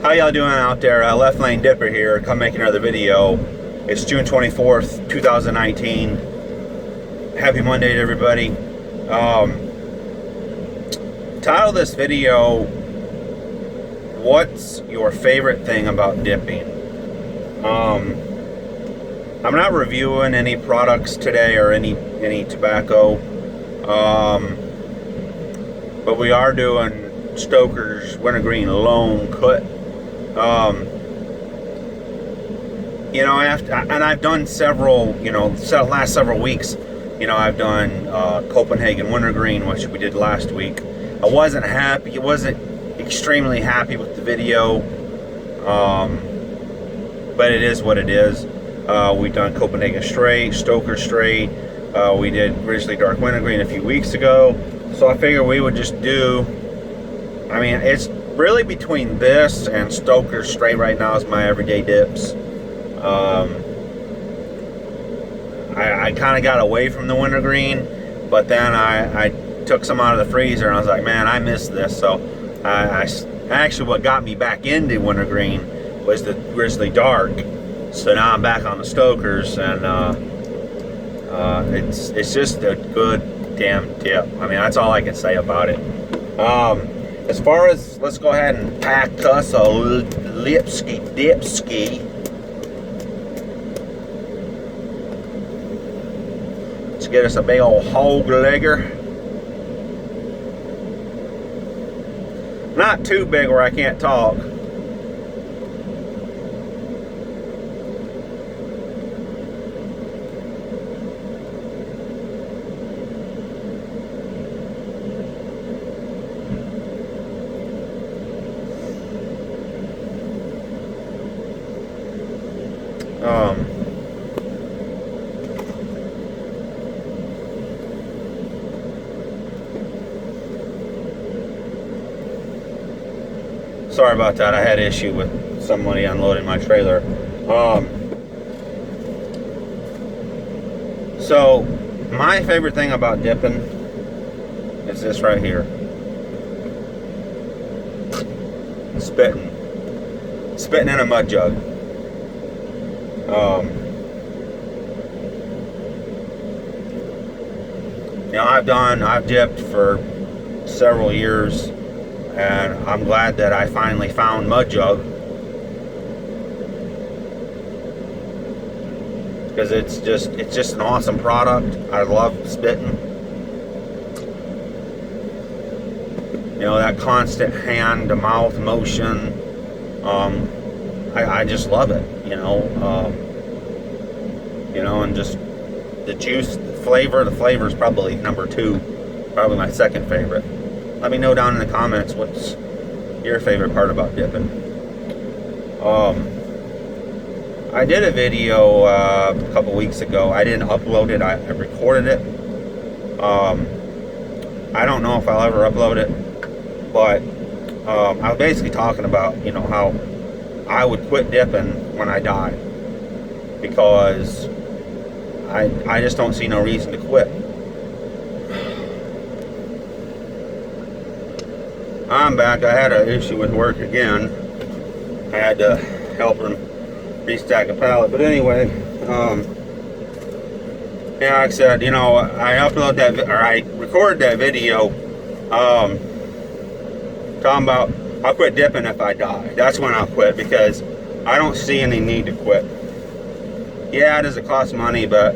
How y'all doing out there? Left Lane Dipper here. Come make another video. It's June 24th, 2019. Happy Monday to everybody. Title of this video, what's your favorite thing about dipping? I'm not reviewing any products today or any tobacco. But we are doing Stoker's Wintergreen Lone Cut. And I've done several, last several weeks, I've done Copenhagen Wintergreen, which we did last week. I wasn't extremely happy with the video, but it is what it is. We've done Copenhagen Straight, Stoker Straight. We did Grizzly Dark Wintergreen a few weeks ago. So I figured we would just do, it's really between this and Stoker Straight right now is my everyday dips. I kind of got away from the wintergreen, but then I took some out of the freezer and I was like, man, I missed this. So actually what got me back into wintergreen was the Grizzly Dark. So now I'm back on the Stokers, and it's just a good damn dip. That's all I can say about it. As far as, let's go ahead and pack us a Lipski Dipski. Let's get us a big old hog legger. Not too big where I can't talk. Sorry about that. I had an issue with somebody unloading my trailer. So my favorite thing about dipping is this right here. Spitting in a mud jug. I've dipped for several years, and I'm glad that I finally found Mud Jug, because it's just an awesome product. I love spitting. That constant hand to mouth motion. I just love it. And just the juice, the flavor is probably number 2, probably my second favorite. Let me know down in the comments what's your favorite part about dipping. I did a video a couple weeks ago. I didn't upload it. I recorded it. I don't know if I'll ever upload it, but I was basically talking about how I would quit dipping when I die, because I just don't see no reason to quit. I'm back. I had an issue with work again. I had to help him restack a pallet. But anyway, like I said, I recorded that video talking about I'll quit dipping if I die. That's when I'll quit, because I don't see any need to quit. Yeah, does it cost money, but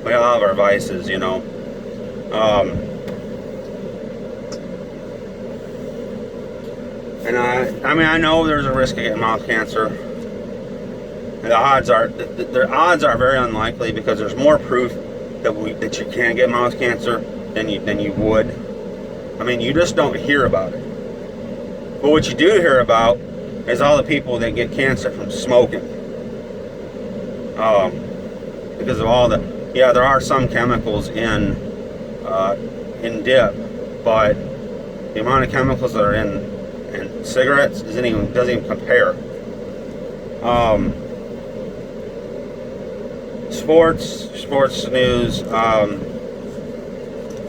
we all have our vices, And I know there's a risk of getting mouth cancer. The odds are very unlikely, because there's more proof that you can get mouth cancer than you would. You just don't hear about it. But what you do hear about is all the people that get cancer from smoking. Because of all there are some chemicals in dip, but the amount of chemicals that are in cigarettes doesn't even compare. Sports news.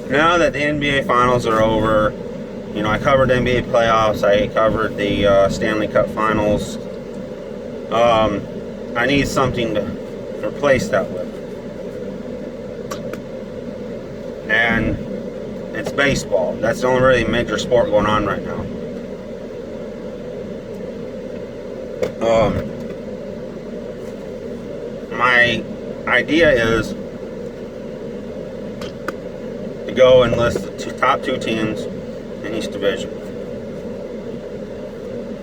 Now that the NBA finals are over, You know, I covered the NBA playoffs. I covered the Stanley Cup Finals. I need something to replace that with. And it's baseball. That's the only really major sport going on right now. My idea is to go and list the top 2 teams in each division.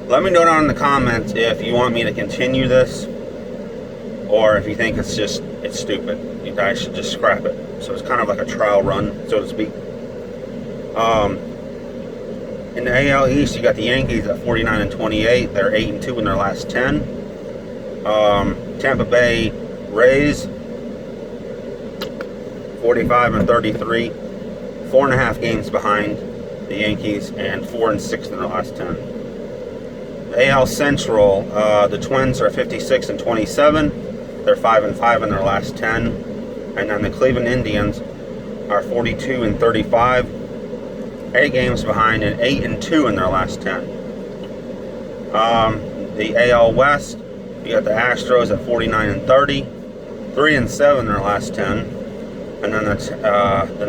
Let me know down in the comments if you want me to continue this, or if you think it's stupid. You guys should just scrap it. So it's kind of like a trial run, so to speak. In the AL East, you got the Yankees at 49-28. They're 8-2 in their last 10. Tampa Bay Rays 45-33, 4.5 games behind the Yankees, and 4-6 in their last 10. The AL Central, the Twins are 56-27. They're 5-5 in their last 10. And then the Cleveland Indians are 42-35, 8 games behind, and 8-2 in their last 10. The AL West, you got the Astros at 49-30, 3-7 in their last 10. And then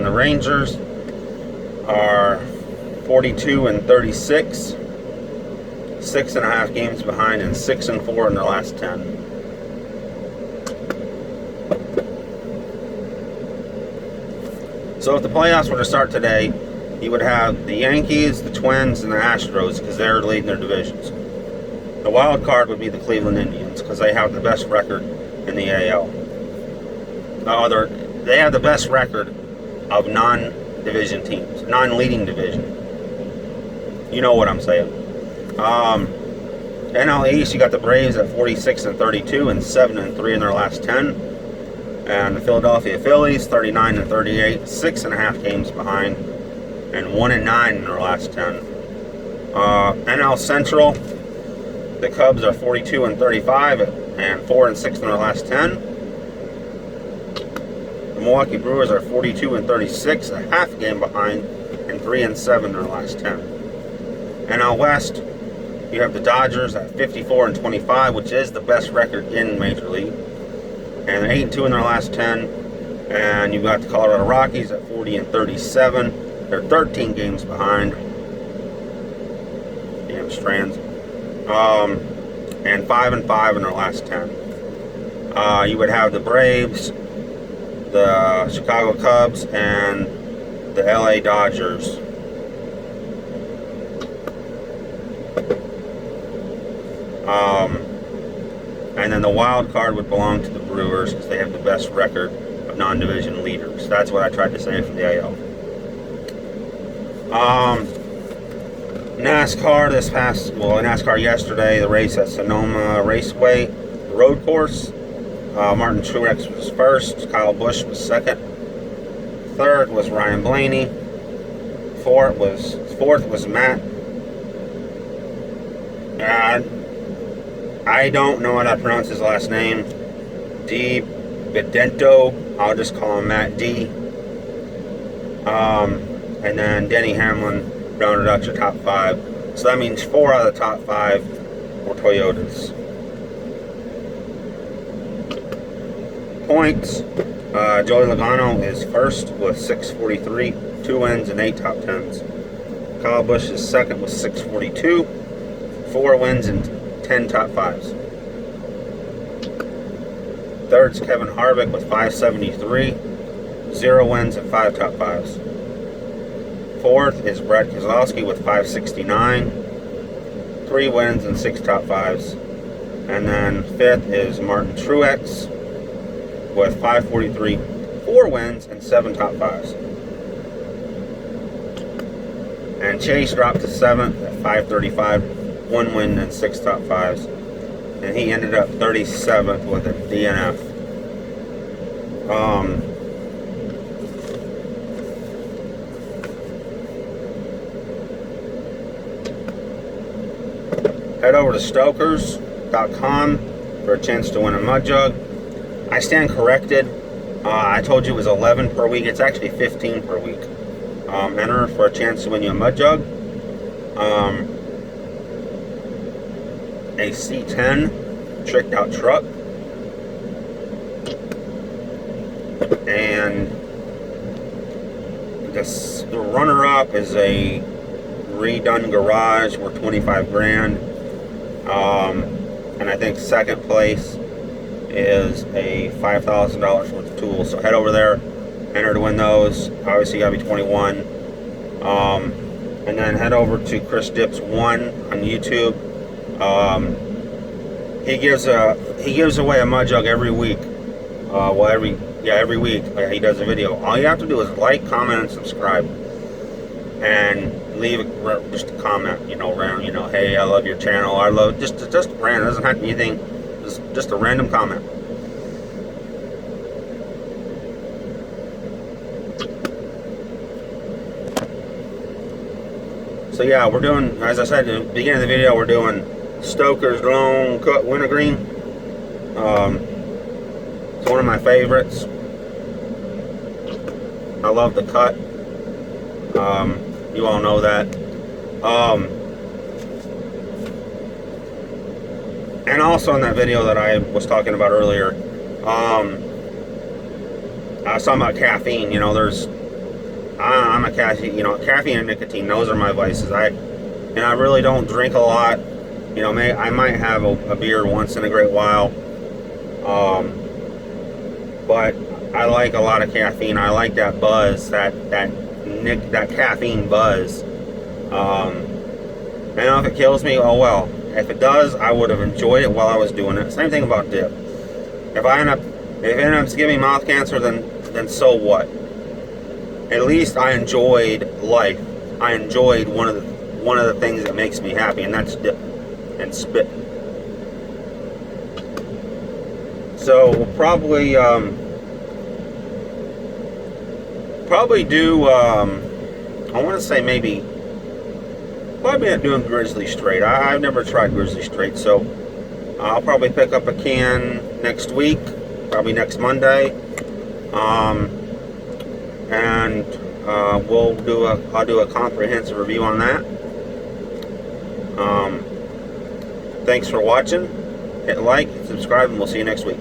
the Rangers are 42-36, 6.5 games behind, and 6-4 in their last 10. So if the playoffs were to start today, you would have the Yankees, the Twins, and the Astros, because they're leading their divisions. The wild card would be the Cleveland Indians, because they have the best record in the AL. They have the best record of non-division teams, non-leading division. You know what I'm saying. NL East, you got the Braves at 46-32 and 7-3 in their last 10. And the Philadelphia Phillies, 39-38, 6.5 games behind, and 1-9 in their last 10. NL Central, the Cubs are 42-35 and 4-6 in their last 10. The Milwaukee Brewers are 42-36, a half game behind, and 3-7 in their last 10. NL West, you have the Dodgers at 54-25, which is the best record in Major League, and 8-2 in their last 10. And you've got the Colorado Rockies at 40-37. They're 13 games behind. Damn Strands. And 5-5 in their last 10. You would have the Braves, the Chicago Cubs, and the LA Dodgers. And then the wild card would belong to the Brewers, because they have the best record of non-division leaders. That's what I tried to say for the AL. NASCAR yesterday, the race at Sonoma Raceway, the road course. Martin Truex was first, Kyle Busch was second, third was Ryan Blaney, fourth was Matt. I don't know how to pronounce his last name. D. Bedento. I'll just call him Matt D. And then Denny Hamlin rounded out your top 5. So that means 4 out of the top 5 were Toyotas. Points. Joey Logano is first with 643, 2 wins and 8 top 10s. Kyle Busch is second with 642, 4 wins and 10 top 5s. Third's Kevin Harvick with 573, 0 wins and 5 top 5s. Fourth is Brad Keselowski with 569, 3 wins and 6 top 5s. And then fifth is Martin Truex with 543, 4 wins and 7 top 5s. And Chase dropped to 7th at 535, 1 win and 6 top 5s. And he ended up 37th with a DNF. Head over to Stokers.com for a chance to win a mud jug. I stand corrected. I told you it was 11 per week. It's actually 15 per week. Enter for a chance to win you a mud jug. A C10 tricked out truck, and the runner-up is a redone garage worth 25 grand. And I think second place is a $5,000 worth of tools. So head over there, enter to win those. Obviously, you gotta be 21. And then head over to Chris Dips 1 on YouTube. He gives away a mud jug every week. Every week he does a video. All you have to do is like, comment, and subscribe, and leave just a comment. Around, hey, I love your channel. I love just random. It doesn't have to be anything. Just a random comment. So yeah, we're doing, as I said at the beginning of the video, we're doing Stoker's Long Cut Wintergreen. It's one of my favorites. I love the cut. You all know that. And also in that video that I was talking about earlier, I was talking about caffeine. I'm a caffeine and nicotine. Those are my vices. I really don't drink a lot. I might have a beer once in a great while. But I like a lot of caffeine. I like that buzz, that caffeine buzz. And if it kills me, oh well. If it does, I would have enjoyed it while I was doing it. Same thing about dip. If it ends up giving me mouth cancer, then so what? At least I enjoyed life. I enjoyed one of the things that makes me happy, and that's dip and spit. So we'll probably do. I want to say maybe. Probably not doing Grizzly Straight. I've never tried Grizzly Straight, so I'll probably pick up a can next week, probably next Monday, and I'll do a comprehensive review on that. Thanks for watching. Hit like, subscribe, and we'll see you next week.